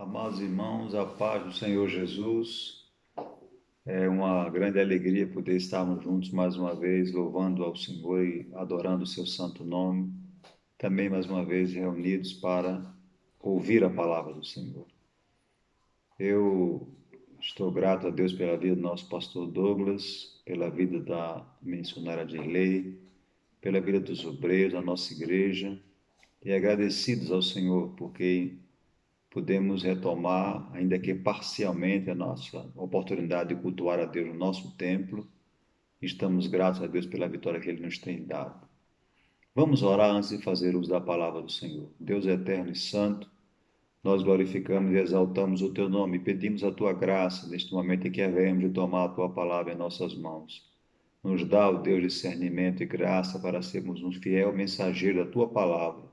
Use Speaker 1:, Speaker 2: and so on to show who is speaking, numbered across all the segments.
Speaker 1: Amados irmãos, a paz do Senhor Jesus, é uma grande alegria poder estarmos juntos mais uma vez, louvando ao Senhor e adorando o seu santo nome, também mais uma vez reunidos para ouvir a palavra do Senhor. Eu estou grato a Deus pela vida do nosso pastor Douglas, pela vida da missionária Dirley, pela vida dos obreiros da nossa igreja e agradecidos ao Senhor porque podemos retomar, ainda que parcialmente, a nossa oportunidade de cultuar a Deus no nosso templo. Estamos gratos a Deus pela vitória que Ele nos tem dado. Vamos orar antes de fazer uso da palavra do Senhor. Deus eterno e santo, nós glorificamos e exaltamos o Teu nome e pedimos a Tua graça neste momento em que havemos de tomar a Tua palavra em nossas mãos. Nos dá, ó Deus, discernimento e graça para sermos um fiel mensageiro da Tua palavra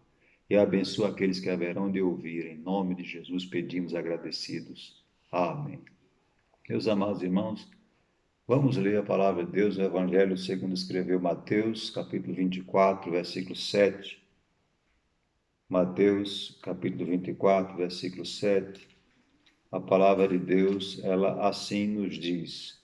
Speaker 1: e abençoa aqueles que haverão de ouvir. Em nome de Jesus pedimos agradecidos. Amém. Meus amados irmãos, vamos ler a palavra de Deus no Evangelho segundo escreveu Mateus, capítulo 24, versículo 7. Mateus, capítulo 24, versículo 7. A palavra de Deus, ela assim nos diz.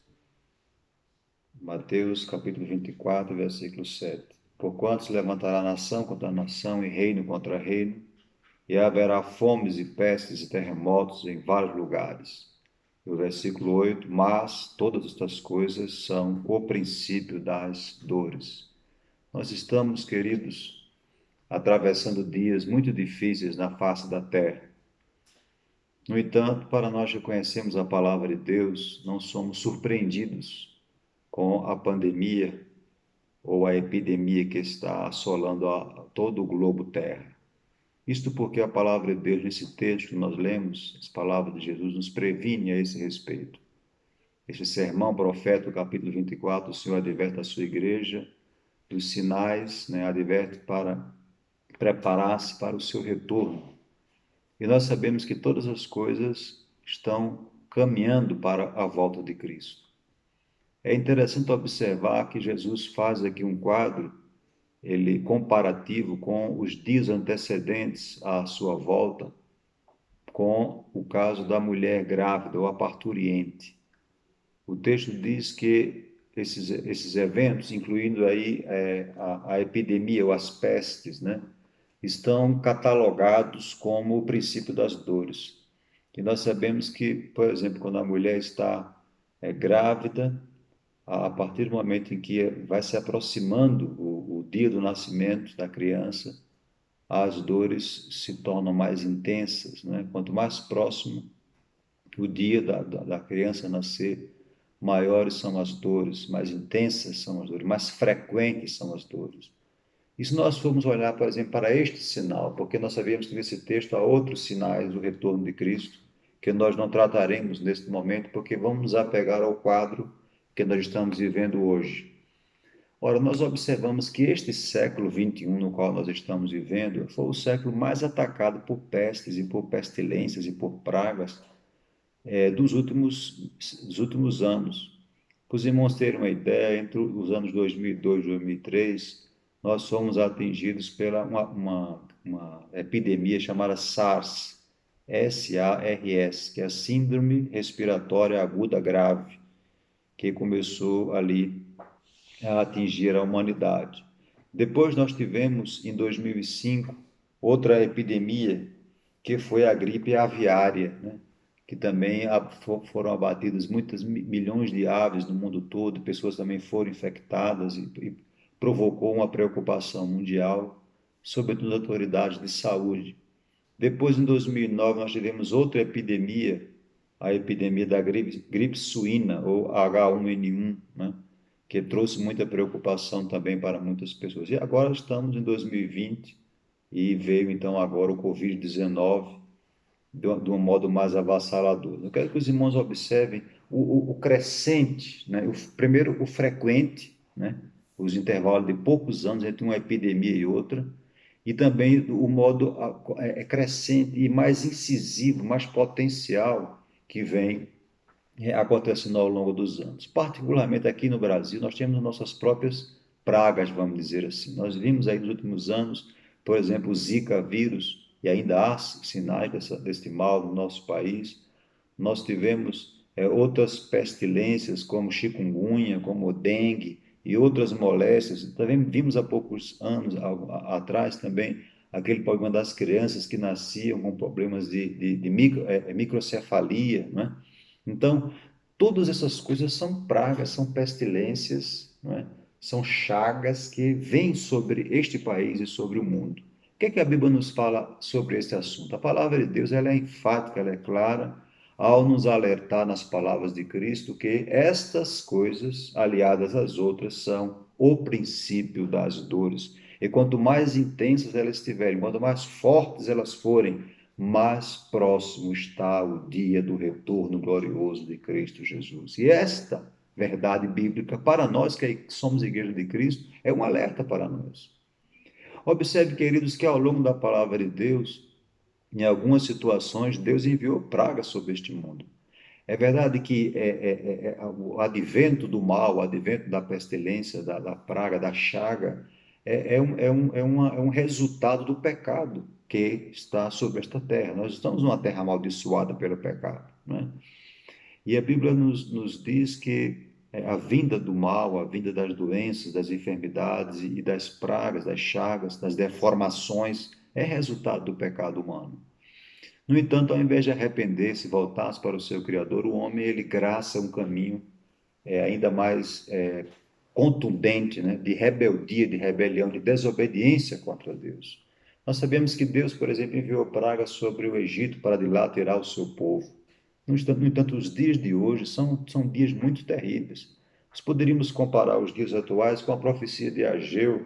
Speaker 1: Mateus, capítulo 24, versículo 7. Porquanto se levantará nação contra nação e reino contra reino, e haverá fomes e pestes e terremotos em vários lugares. E o versículo 8, mas todas estas coisas são o princípio das dores. Nós estamos, queridos, atravessando dias muito difíceis na face da terra. No entanto, para nós que conhecemos a palavra de Deus, não somos surpreendidos com a pandemia ou a epidemia que está assolando todo o globo terra. Isto porque a palavra de Deus, nesse texto que nós lemos, as palavras de Jesus nos previne a esse respeito. Este sermão profético, capítulo 24, o Senhor adverte a sua igreja dos sinais, adverte para preparar-se para o seu retorno. E nós sabemos que todas as coisas estão caminhando para a volta de Cristo. É interessante observar que Jesus faz aqui um quadro ele comparativo com os dias antecedentes à sua volta, com o caso da mulher grávida ou a parturiente. O texto diz que esses eventos, incluindo aí a epidemia ou as pestes, estão catalogados como o princípio das dores. E nós sabemos que, por exemplo, quando a mulher está grávida, a partir do momento em que vai se aproximando o dia do nascimento da criança, as dores se tornam mais intensas, Quanto mais próximo o dia da criança nascer, maiores são as dores, mais intensas são as dores, mais frequentes são as dores. E se nós formos olhar, por exemplo, para este sinal, porque nós sabemos que nesse texto há outros sinais do retorno de Cristo, que nós não trataremos neste momento, porque vamos nos apegar ao quadro que nós estamos vivendo hoje. Ora, nós observamos que este século XXI, no qual nós estamos vivendo, foi o século mais atacado por pestes e por pestilências e por pragas dos últimos anos. Para os irmãos terem uma ideia, entre os anos 2002 e 2003, nós fomos atingidos pela uma epidemia chamada SARS, S-A-R-S, que é a Síndrome Respiratória Aguda Grave, que começou ali a atingir a humanidade. Depois nós tivemos, em 2005, outra epidemia, que foi a gripe aviária, que também foram abatidas muitas milhões de aves no mundo todo, pessoas também foram infectadas e provocou uma preocupação mundial, sobretudo as autoridades de saúde. Depois, em 2009, nós tivemos outra epidemia, a epidemia da gripe suína, ou H1N1, que trouxe muita preocupação também para muitas pessoas. E agora estamos em 2020 e veio então agora o Covid-19 de um modo mais avassalador. Eu quero que os irmãos observem o crescente, primeiro o frequente, os intervalos de poucos anos entre uma epidemia e outra, e também o modo crescente e mais incisivo, mais potencial que vem acontecendo ao longo dos anos. Particularmente aqui no Brasil, nós temos nossas próprias pragas, vamos dizer assim. Nós vimos aí nos últimos anos, por exemplo, o Zika vírus, e ainda há sinais deste mal no nosso país. Nós tivemos outras pestilências, como chikungunya, como dengue e outras moléstias. Também vimos há poucos anos atrás também aquele problema das crianças que nasciam com problemas de microcefalia, né? Então, todas essas coisas são pragas, são pestilências, né? São chagas que vêm sobre este país e sobre o mundo. O que é que a Bíblia nos fala sobre esse assunto? A palavra de Deus ela é enfática, ela é clara, ao nos alertar nas palavras de Cristo que estas coisas, aliadas às outras, são o princípio das dores. E quanto mais intensas elas estiverem, quanto mais fortes elas forem, mais próximo está o dia do retorno glorioso de Cristo Jesus. E esta verdade bíblica, para nós que somos igreja de Cristo, é um alerta para nós. Observe, queridos, que ao longo da palavra de Deus, em algumas situações, Deus enviou pragas sobre este mundo. É verdade que o advento do mal, o advento da pestilência, da praga, da chaga, é um resultado do pecado que está sobre esta terra. Nós estamos numa terra amaldiçoada pelo pecado, né? E a Bíblia nos diz que a vinda do mal, a vinda das doenças, das enfermidades e das pragas, das chagas, das deformações, é resultado do pecado humano. No entanto, ao invés de arrepender-se, voltar-se para o seu Criador, o homem ele graça um caminho ainda mais contundente, né, de rebeldia, de rebelião, de desobediência contra Deus. Nós sabemos que Deus, por exemplo, enviou pragas sobre o Egito para de lá tirar o seu povo. No entanto, os dias de hoje são dias muito terríveis. Nós poderíamos comparar os dias atuais com a profecia de Ageu,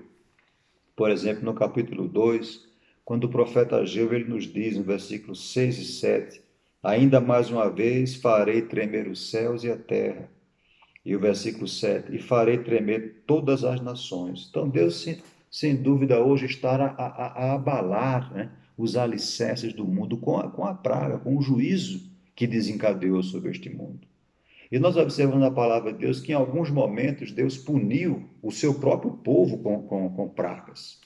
Speaker 1: por exemplo, no capítulo 2, quando o profeta Ageu ele nos diz, no versículo 6 e 7, ainda mais uma vez farei tremer os céus e a terra. E o versículo 7, e farei tremer todas as nações. Então, Deus, sem dúvida, hoje está a abalar, né, os alicerces do mundo com a praga, com o juízo que desencadeou sobre este mundo. E nós observamos na palavra de Deus que em alguns momentos Deus puniu o seu próprio povo com pragas.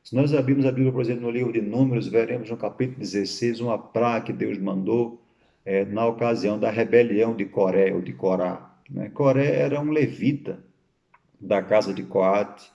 Speaker 1: Se nós abrirmos a Bíblia, por exemplo, no livro de Números, veremos no capítulo 16 uma praga que Deus mandou na ocasião da rebelião de Coré ou de Corá. Né? Coré era um levita da casa de Coate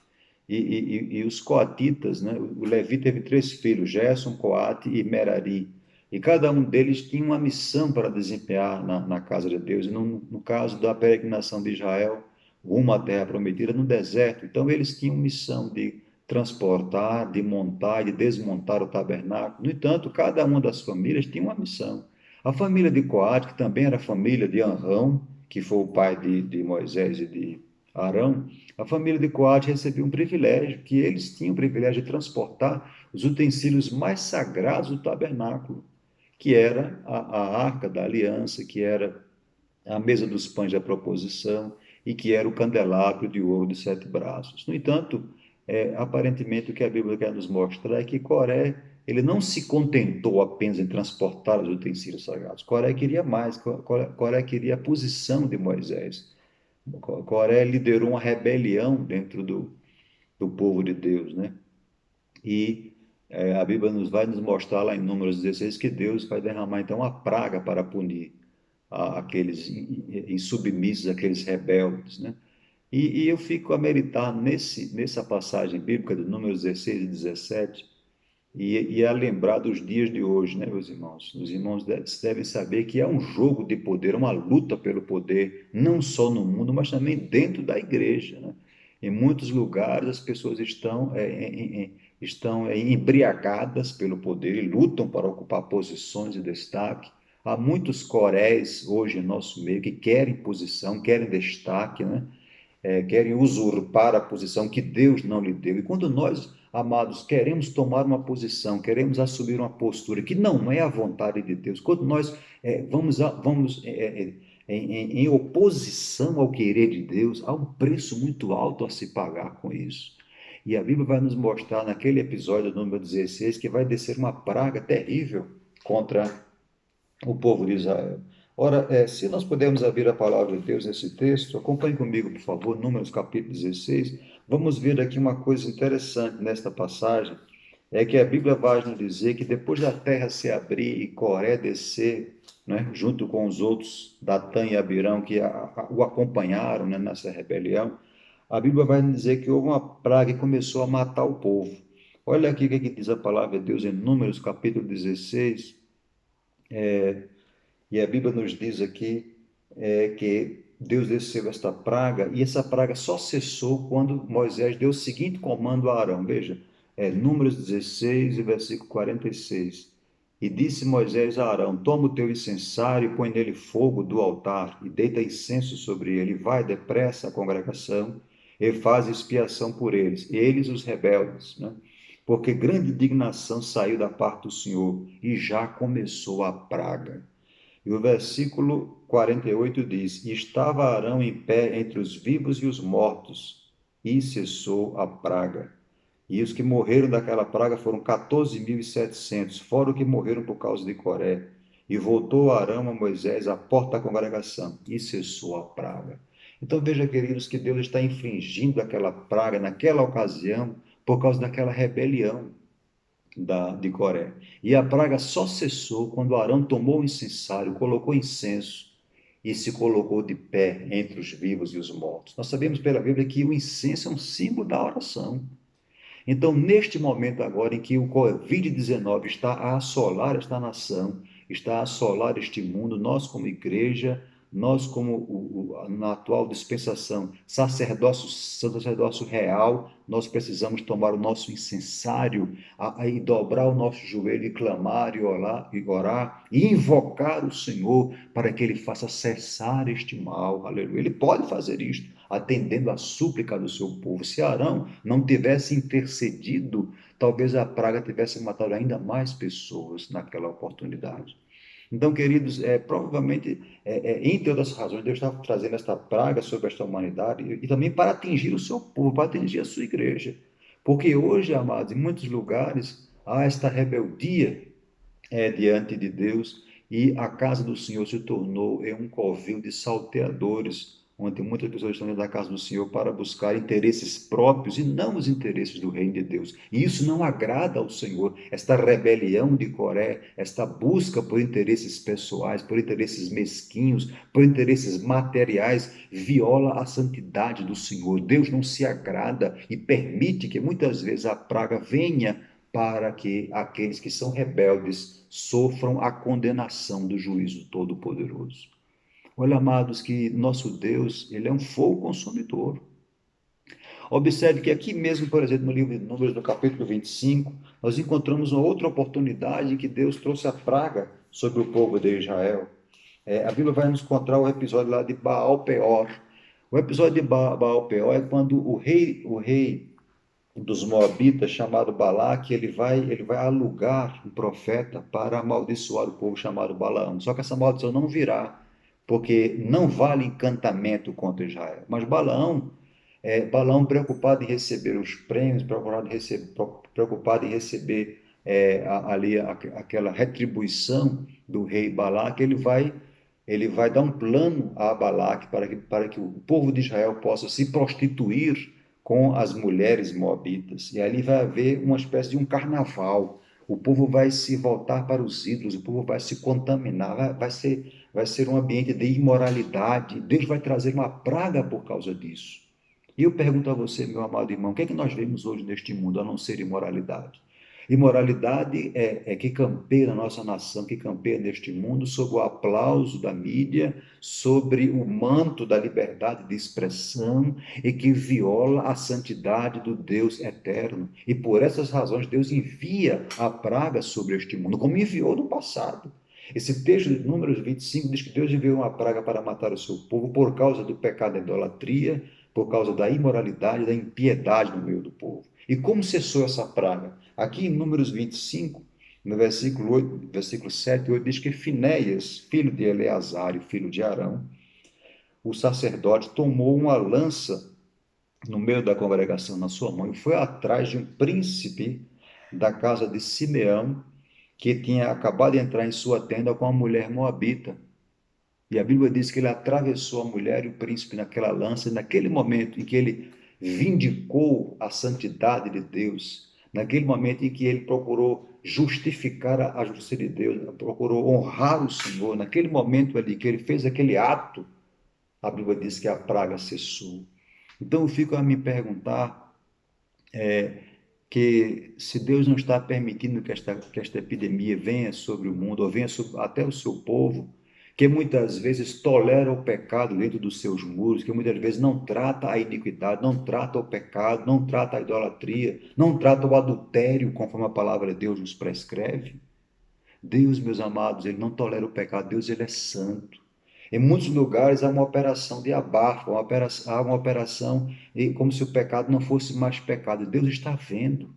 Speaker 1: e os coatitas, né? O Levi teve três filhos, Gerson, Coate e Merari. E cada um deles tinha uma missão para desempenhar na casa de Deus. E no caso da peregrinação de Israel, rumo à terra prometida, no deserto. Então, eles tinham missão de transportar, de montar e de desmontar o tabernáculo. No entanto, cada uma das famílias tinha uma missão. A família de Coate, que também era família de Anrão, que foi o pai de Moisés e de Arão, a família de Coate recebeu um privilégio, que eles tinham o privilégio de transportar os utensílios mais sagrados do tabernáculo, que era a arca da aliança, que era a mesa dos pães da proposição e que era o candelabro de ouro de 7 braços. No entanto, aparentemente o que a Bíblia quer nos mostrar é que Coré ele não se contentou apenas em transportar os utensílios sagrados. Coré queria mais. Coré queria a posição de Moisés. Coré liderou uma rebelião dentro do povo de Deus, né? E a Bíblia vai nos mostrar lá em Números 16 que Deus vai derramar então uma praga para punir aqueles insubmissos, aqueles rebeldes, né? E eu fico a meditar nessa passagem bíblica de Números 16 e 17 e a lembrar dos dias de hoje, né, meus irmãos? Os irmãos devem saber que há um jogo de poder, uma luta pelo poder, não só no mundo, mas também dentro da igreja, né? Em muitos lugares as pessoas estão embriagadas pelo poder e lutam para ocupar posições de destaque. Há muitos coréis hoje em nosso meio que querem posição, querem destaque, né? Querem usurpar a posição que Deus não lhe deu. E quando nós, amados, queremos tomar uma posição, queremos assumir uma postura que não é a vontade de Deus, quando nós vamos em oposição ao querer de Deus, há um preço muito alto a se pagar com isso. E a Bíblia vai nos mostrar naquele episódio número 16 que vai descer uma praga terrível contra o povo de Israel. Ora, se nós pudermos abrir a palavra de Deus nesse texto, acompanhe comigo, por favor, Números capítulo 16. Vamos ver aqui uma coisa interessante nesta passagem, é que a Bíblia vai nos dizer que depois da terra se abrir e Coré descer, né, junto com os outros, Datã e Abirão, que o acompanharam, né, nessa rebelião, a Bíblia vai nos dizer que houve uma praga e começou a matar o povo. Olha aqui o que diz a palavra de Deus em Números, capítulo 16, e a Bíblia nos diz aqui que Deus desceu esta praga, e essa praga só cessou quando Moisés deu o seguinte comando a Arão. Veja, Números 16, e versículo 46. E disse Moisés a Arão: Toma o teu incensário, põe nele fogo do altar, e deita incenso sobre ele, e vai depressa à congregação, e faz expiação por eles os rebeldes, né? Porque grande indignação saiu da parte do Senhor, e já começou a praga. E o versículo 48 diz: E estava Arão em pé entre os vivos e os mortos, e cessou a praga. E os que morreram daquela praga foram 14.700, fora os que morreram por causa de Coré. E voltou Arão a Moisés à porta da congregação, e cessou a praga. Então veja, queridos, que Deus está infligindo aquela praga naquela ocasião por causa daquela rebelião de Coré. E a praga só cessou quando Arão tomou o incensário, colocou incenso e se colocou de pé entre os vivos e os mortos. Nós sabemos pela Bíblia que o incenso é um símbolo da oração. Então, neste momento agora em que o Covid-19 está a assolar esta nação, está a assolar este mundo, nós como igreja, nós como na atual dispensação, sacerdócio real, nós precisamos tomar o nosso incensário e dobrar o nosso joelho e clamar e orar e invocar o Senhor para que Ele faça cessar este mal, aleluia. Ele pode fazer isto, atendendo à súplica do seu povo. Se Arão não tivesse intercedido, talvez a praga tivesse matado ainda mais pessoas naquela oportunidade. Então, queridos, provavelmente, entre outras razões, Deus está trazendo esta praga sobre esta humanidade e também para atingir o seu povo, para atingir a sua igreja. Porque hoje, amados, em muitos lugares, há esta rebeldia diante de Deus, e a casa do Senhor se tornou um covil de salteadores, onde muitas pessoas estão dentro da casa do Senhor para buscar interesses próprios e não os interesses do reino de Deus. E isso não agrada ao Senhor. Esta rebelião de Coré, esta busca por interesses pessoais, por interesses mesquinhos, por interesses materiais, viola a santidade do Senhor. Deus não se agrada e permite que muitas vezes a praga venha para que aqueles que são rebeldes sofram a condenação do juízo todo-poderoso. Olha, amados, que nosso Deus, ele é um fogo consumidor. Observe que aqui mesmo, por exemplo, no livro de Números, no capítulo 25, nós encontramos uma outra oportunidade em que Deus trouxe a praga sobre o povo de Israel. A Bíblia vai nos contar o episódio lá de Baal Peor. O episódio de Baal Peor é quando o rei dos Moabitas, chamado Balaque, ele vai alugar um profeta para amaldiçoar o povo chamado Balaão. Só que essa maldição não virá, porque não vale encantamento contra Israel. Mas Balaão preocupado em receber os prêmios, preocupado em receber ali aquela retribuição do rei Balaque, ele vai dar um plano a Balaque para que o povo de Israel possa se prostituir com as mulheres moabitas. E ali vai haver uma espécie de um carnaval. O povo vai se voltar para os ídolos, o povo vai se contaminar, vai ser um ambiente de imoralidade. Deus vai trazer uma praga por causa disso. E eu pergunto a você, meu amado irmão, o que é que nós vemos hoje neste mundo a não ser imoralidade? Imoralidade que campeia na nossa nação, que campeia neste mundo, sob o aplauso da mídia, sobre o manto da liberdade de expressão e que viola a santidade do Deus eterno. E por essas razões, Deus envia a praga sobre este mundo, como enviou no passado. Esse texto de Números 25 diz que Deus enviou uma praga para matar o seu povo por causa do pecado da idolatria, por causa da imoralidade, da impiedade no meio do povo. E como cessou essa praga? Aqui em Números 25, no versículo 8, versículo 7 e 8, diz que Finéias, filho de Eleazar e filho de Arão, o sacerdote, tomou uma lança no meio da congregação na sua mão e foi atrás de um príncipe da casa de Simeão, que tinha acabado de entrar em sua tenda com uma mulher moabita. E a Bíblia diz que ele atravessou a mulher e o príncipe naquela lança, e naquele momento em que ele vindicou a santidade de Deus, naquele momento em que ele procurou justificar a justiça de Deus, procurou honrar o Senhor, naquele momento ali que ele fez aquele ato, a Bíblia diz que a praga cessou. Então eu fico a me perguntar que se Deus não está permitindo que esta epidemia venha sobre o mundo, ou venha sobre, até o seu povo, que muitas vezes tolera o pecado dentro dos seus muros, que muitas vezes não trata a iniquidade, não trata o pecado, não trata a idolatria, não trata o adultério, conforme a palavra de Deus nos prescreve. Deus, meus amados, ele não tolera o pecado, Deus, ele é santo. Em muitos lugares há uma operação de abafo, há uma operação como se o pecado não fosse mais pecado. Deus está vendo.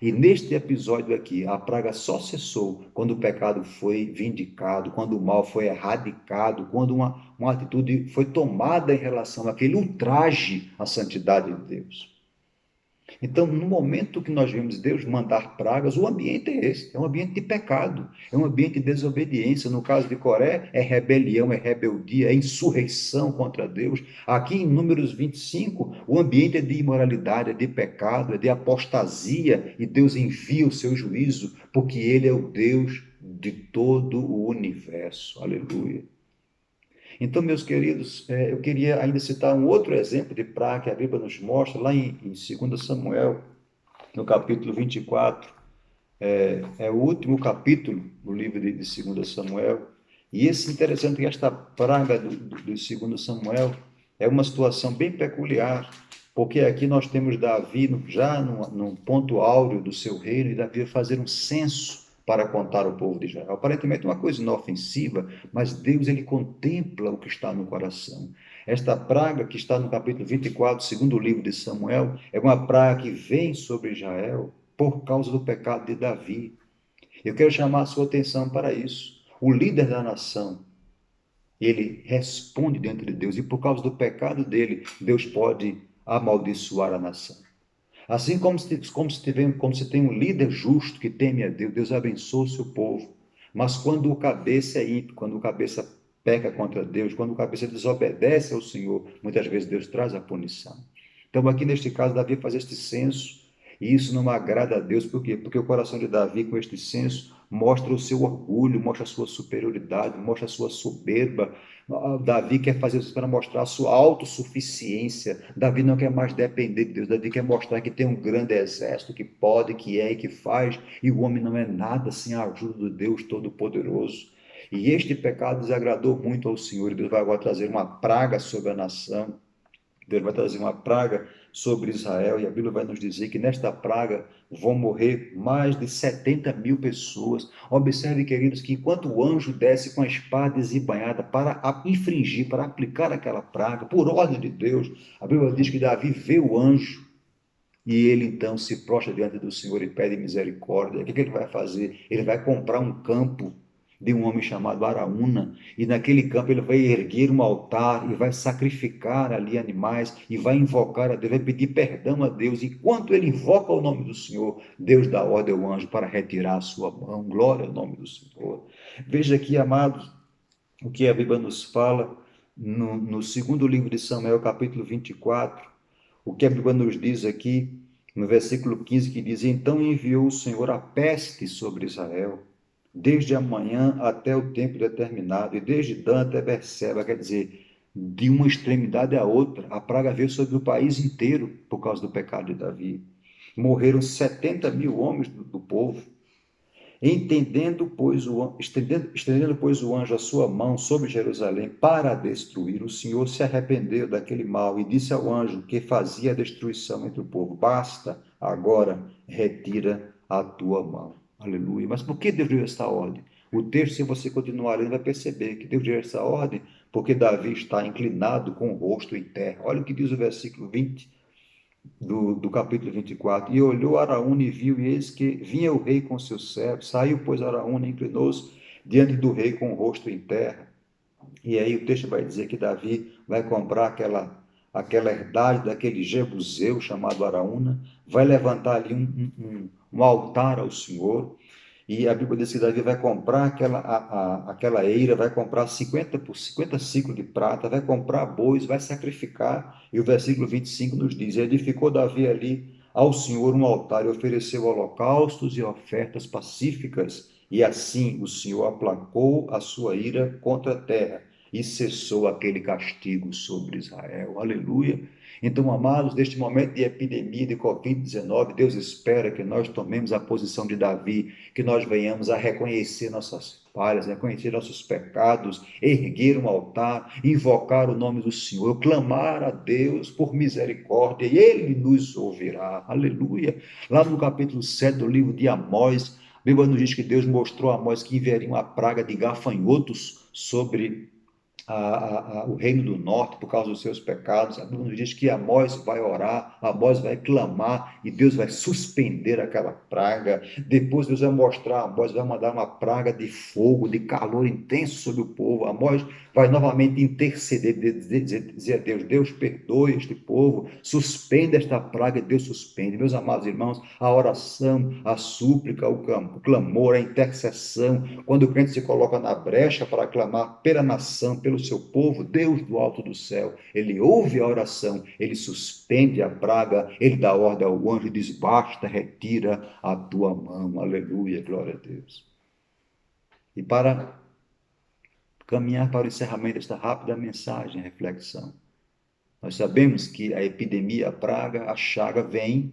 Speaker 1: E neste episódio aqui, a praga só cessou quando o pecado foi vindicado, quando o mal foi erradicado, quando uma atitude foi tomada em relação àquele ultraje à santidade de Deus. Então, no momento que nós vemos Deus mandar pragas, o ambiente é esse, é um ambiente de pecado, é um ambiente de desobediência. No caso de Coré, é rebelião, é rebeldia, é insurreição contra Deus. Aqui em Números 25, o ambiente é de imoralidade, é de pecado, é de apostasia, e Deus envia o seu juízo, porque Ele é o Deus de todo o universo. Aleluia. Então, meus queridos, eu queria ainda citar um outro exemplo de praga que a Bíblia nos mostra, lá em 2 Samuel, no capítulo 24. É o último capítulo do livro de 2 Samuel. E esse interessante que esta praga do 2 Samuel é uma situação bem peculiar, porque aqui nós temos Davi já num ponto áureo do seu reino, e Davi vai fazer um censo para contar o povo de Israel. Aparentemente uma coisa inofensiva, mas Deus ele contempla o que está no coração. Esta praga que está no capítulo 24, segundo livro de Samuel, é uma praga que vem sobre Israel por causa do pecado de Davi. Eu quero chamar a sua atenção para isso. O líder da nação, ele responde diante de Deus, e por causa do pecado dele, Deus pode amaldiçoar a nação. Assim como se tem um líder justo que teme a Deus, Deus abençoa o seu povo. Mas quando o cabeça é ímpio, quando o cabeça peca contra Deus, quando o cabeça desobedece ao Senhor, muitas vezes Deus traz a punição. Então, aqui neste caso, Davi faz este censo, e isso não agrada a Deus, por quê? Porque o coração de Davi, com este censo, mostra o seu orgulho, mostra a sua superioridade, mostra a sua soberba. Davi quer fazer isso para mostrar a sua autossuficiência. Davi não quer mais depender de Deus. Davi quer mostrar que tem um grande exército, que pode, que é e que faz, e o homem não é nada sem a ajuda de Deus Todo-Poderoso. E este pecado desagradou muito ao Senhor, e Deus vai agora trazer uma praga sobre a nação. Deus vai trazer uma praga sobre Israel, e a Bíblia vai nos dizer que nesta praga vão morrer mais de 70.000 pessoas. Observe, queridos, que enquanto o anjo desce com a espada desembainhada para infringir, para aplicar aquela praga, por ordem de Deus, a Bíblia diz que Davi vê o anjo, e ele então se prostra diante do Senhor e pede misericórdia. O que ele vai fazer? Ele vai comprar um campo de um homem chamado Araúna, e naquele campo ele vai erguer um altar e vai sacrificar ali animais e vai invocar a Deus, vai pedir perdão a Deus. Enquanto ele invoca o nome do Senhor, Deus dá ordem ao anjo para retirar a sua mão. Glória ao nome do Senhor. Veja aqui, amados, o que a Bíblia nos fala no segundo livro de Samuel, capítulo 24, o que a Bíblia nos diz aqui, no versículo 15, que diz: Então enviou o Senhor a peste sobre Israel, desde a manhã até o tempo determinado, e desde Dan até Berseba, quer dizer, de uma extremidade à outra, a praga veio sobre o país inteiro por causa do pecado de Davi. Morreram 70.000 homens do povo. Estendendo, pois, o anjo a sua mão sobre Jerusalém para destruir, o Senhor se arrependeu daquele mal e disse ao anjo que fazia a destruição entre o povo: Basta, agora retira a tua mão. Aleluia. Mas por que Deus deu essa ordem? O texto, se você continuar lendo, vai perceber que Deus deu essa ordem porque Davi está inclinado com o rosto em terra. Olha o que diz o versículo 20 do capítulo 24. E olhou Araúna e viu, e eis que vinha o rei com seus servos. Saiu, pois, Araúna e inclinou-se diante do rei com o rosto em terra. E aí o texto vai dizer que Davi vai comprar aquela herdade daquele jebuseu chamado Araúna, vai levantar ali um altar ao Senhor. E a Bíblia diz que Davi vai comprar aquela eira, vai comprar 50 ciclos de prata, vai comprar bois, vai sacrificar. E o versículo 25 nos diz: Edificou Davi ali ao Senhor um altar e ofereceu holocaustos e ofertas pacíficas. E assim o Senhor aplacou a sua ira contra a terra e cessou aquele castigo sobre Israel. Aleluia. Então, amados, neste momento de epidemia de Covid-19, Deus espera que nós tomemos a posição de Davi, que nós venhamos a reconhecer nossas falhas, reconhecer nossos pecados, erguer um altar, invocar o nome do Senhor, clamar a Deus por misericórdia, e Ele nos ouvirá. Aleluia. Lá no capítulo 7 do livro de Amós, a Bíblia nos diz que Deus mostrou a Amós que enviaria uma praga de gafanhotos sobre o reino do norte por causa dos seus pecados. A Bíblia nos diz que Amós vai orar, Amós vai clamar e Deus vai suspender aquela praga. Depois Deus vai mostrar, Amós vai mandar uma praga de fogo, de calor intenso sobre o povo. Amós vai novamente interceder, dizer a Deus, Deus perdoe este povo, suspenda esta praga, Deus suspende. Meus amados irmãos, a oração, a súplica, o clamor, a intercessão, quando o crente se coloca na brecha para clamar pela nação, pelo seu povo, Deus do alto do céu, ele ouve a oração, ele suspende a praga, ele dá ordem ao anjo e diz, basta, retira a tua mão. Aleluia, glória a Deus. E para caminhar para o encerramento desta rápida mensagem, reflexão, nós sabemos que a epidemia, a praga, a chaga vem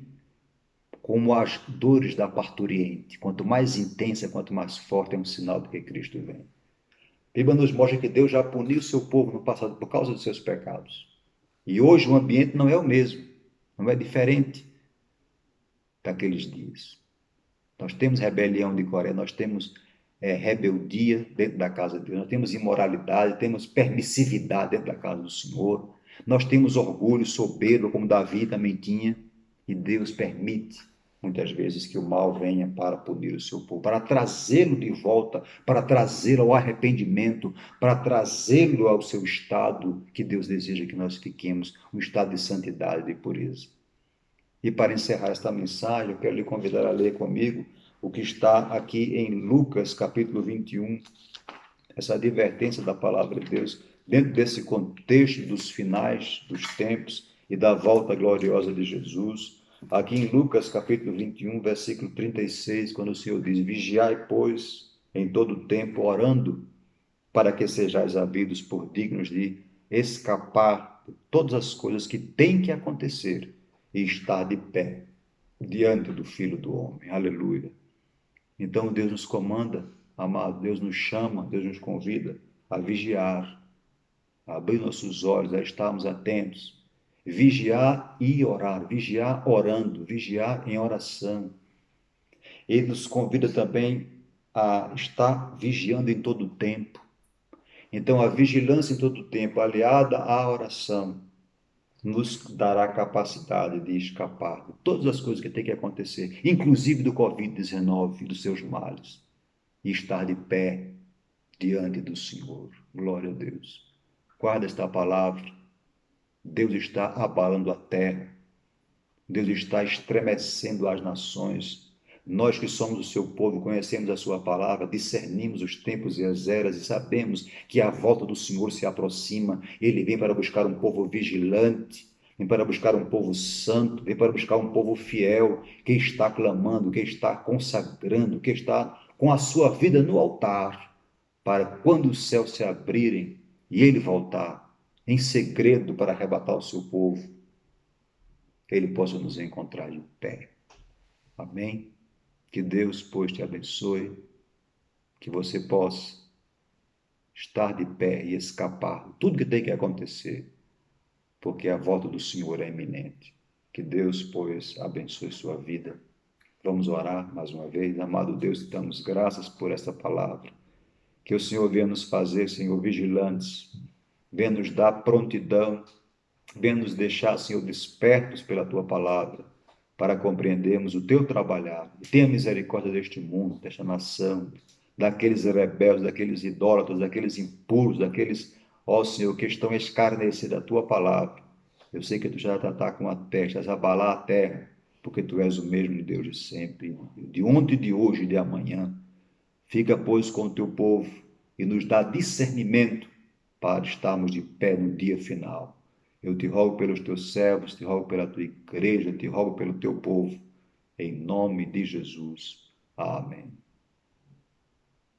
Speaker 1: como as dores da parturiente. Quanto mais intensa, quanto mais forte, é um sinal de que Cristo vem. A Bíblia nos mostra que Deus já puniu o seu povo no passado por causa dos seus pecados. E hoje o ambiente não é o mesmo, não é diferente daqueles dias. Nós temos rebelião de Coré, nós temos rebeldia dentro da casa de Deus, nós temos imoralidade, temos permissividade dentro da casa do Senhor, nós temos orgulho, soberba, como Davi também tinha, e Deus permite muitas vezes que o mal venha para punir o seu povo, para trazê-lo de volta, para trazê-lo ao arrependimento, para trazê-lo ao seu estado que Deus deseja que nós fiquemos, um estado de santidade e de pureza. E para encerrar esta mensagem, eu quero lhe convidar a ler comigo o que está aqui em Lucas, capítulo 21, essa advertência da palavra de Deus, dentro desse contexto dos finais dos tempos e da volta gloriosa de Jesus. Aqui em Lucas, capítulo 21, versículo 36, quando o Senhor diz, vigiai, pois, em todo o tempo, orando, para que sejais havidos por dignos de escapar de todas as coisas que têm que acontecer e estar de pé diante do Filho do Homem. Aleluia. Então Deus nos comanda, amado, Deus nos chama, Deus nos convida a vigiar, a abrir nossos olhos, a estarmos atentos, vigiar e orar, vigiar orando, vigiar em oração. Ele nos convida também a estar vigiando em todo o tempo. Então, a vigilância em todo o tempo, aliada à oração, nos dará capacidade de escapar de todas as coisas que tem que acontecer, inclusive do Covid-19 e dos seus males, e estar de pé diante do Senhor. Glória a Deus. Guarda esta palavra. Deus está abalando a terra. Deus está estremecendo as nações. Nós que somos o seu povo, conhecemos a sua palavra, discernimos os tempos e as eras e sabemos que a volta do Senhor se aproxima. Ele vem para buscar um povo vigilante, vem para buscar um povo santo, vem para buscar um povo fiel, que está clamando, que está consagrando, que está com a sua vida no altar, para quando os céus se abrirem e ele voltar em segredo para arrebatar o seu povo, ele possa nos encontrar de pé. Amém? Que Deus, pois, te abençoe, que você possa estar de pé e escapar de tudo que tem que acontecer, porque a volta do Senhor é iminente. Que Deus, pois, abençoe sua vida. Vamos orar mais uma vez. Amado Deus, te damos graças por esta palavra. Que o Senhor venha nos fazer, Senhor, vigilantes, venha nos dar prontidão, venha nos deixar, Senhor, despertos pela tua palavra, para compreendermos o teu trabalhar. E tenha misericórdia deste mundo, desta nação, daqueles rebeldes, daqueles idólatras, daqueles impuros, daqueles, ó Senhor, que estão escarnecendo a tua palavra. Eu sei que tu já está com a terra, estás a abalar a terra, porque tu és o mesmo Deus de sempre, de ontem, de hoje e de amanhã. Fica, pois, com o teu povo e nos dá discernimento para estarmos de pé no dia final. Eu te rogo pelos teus servos, te rogo pela tua igreja, te rogo pelo teu povo, em nome de Jesus. Amém.